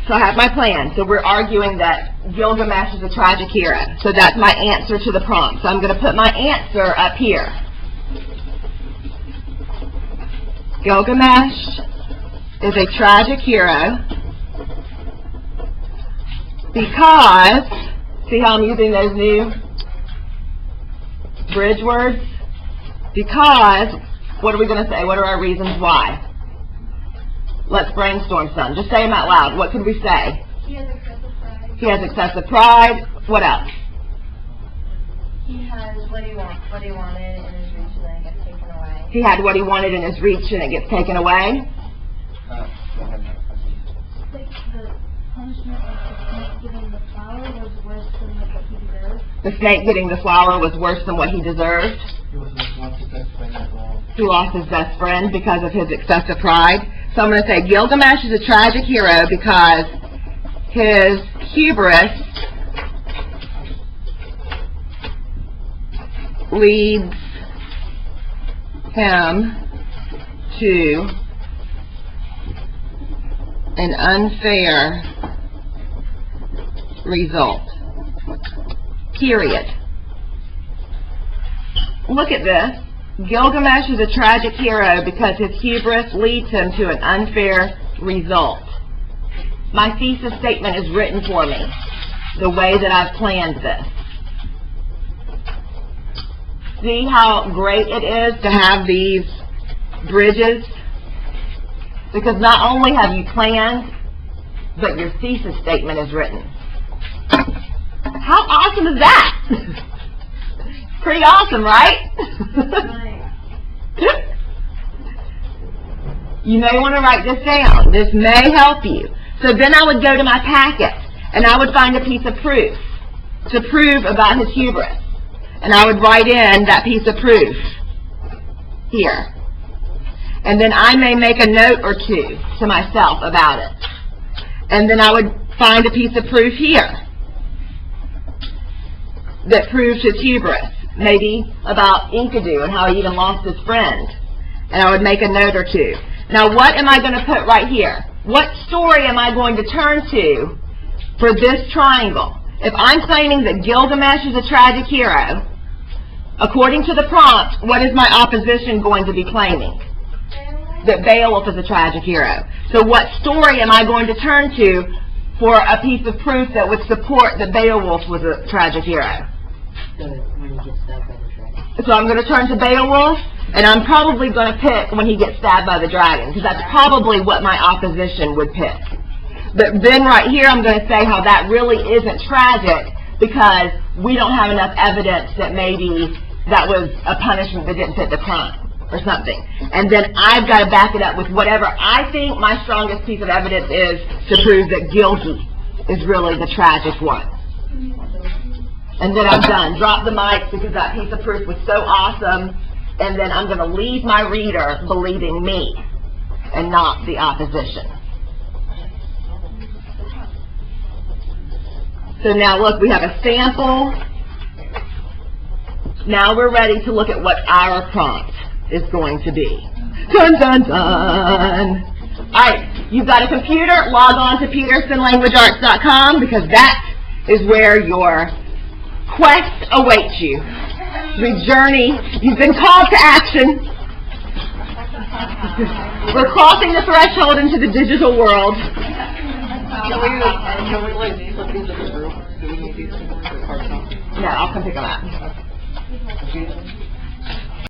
So I have my plan. So we're arguing that Gilgamesh is a tragic hero. So that's my answer to the prompt. So I'm going to put my answer up here. Gilgamesh is a tragic hero because, see how I'm using those new bridge words? Because, what are we going to say? What are our reasons why? Let's brainstorm some. Just say them out loud. What could we say? He has excessive pride. He has excessive pride. What else? He has what he wanted in his reach, and then it gets taken away. He had what he wanted in his reach and it gets taken away. Like the punishment of the snake getting the flower was worse than what he deserved. The snake getting the flower was worse than what he deserved. He lost his best friend because of his excessive pride. So I'm going to say Gilgamesh is a tragic hero because his hubris leads him to an unfair result. Period. Look at this. Gilgamesh is a tragic hero because his hubris leads him to an unfair result. My thesis statement is written for me, the way that I've planned this. See how great it is to have these bridges? Because not only have you planned, but your thesis statement is written. How awesome is that? Pretty awesome, right? You may want to write this down. This may help you. So then I would go to my packet, and I would find a piece of proof to prove about his hubris. And I would write in that piece of proof here. And then I may make a note or two to myself about it. And then I would find a piece of proof here that proves his hubris. Maybe about Enkidu and how he even lost his friend. And I would make a note or two. Now what am I going to put right here? What story am I going to turn to for this triangle? If I'm claiming that Gilgamesh is a tragic hero, according to the prompt, what is my opposition going to be claiming? That Beowulf is a tragic hero. So what story am I going to turn to for a piece of proof that would support that Beowulf was a tragic hero? So I'm going to turn to Beowulf, and I'm probably going to pick when he gets stabbed by the dragon, because that's probably what my opposition would pick. But then right here I'm going to say how that really isn't tragic, because we don't have enough evidence that maybe that was a punishment that didn't fit the crime, or something. And then I've got to back it up with whatever I think my strongest piece of evidence is to prove that Gilgi is really the tragic one. And then I'm done. Drop the mic because that piece of proof was so awesome. And then I'm going to leave my reader believing me and not the opposition. So now look, we have a sample. Now we're ready to look at what our prompt is going to be. Dun, dun, dun. Alright, you've got a computer, log on to PetersonLanguageArts.com because that is where your quest awaits you. The journey, you've been called to action. We're crossing the threshold into the digital world. No, I'll come pick them up.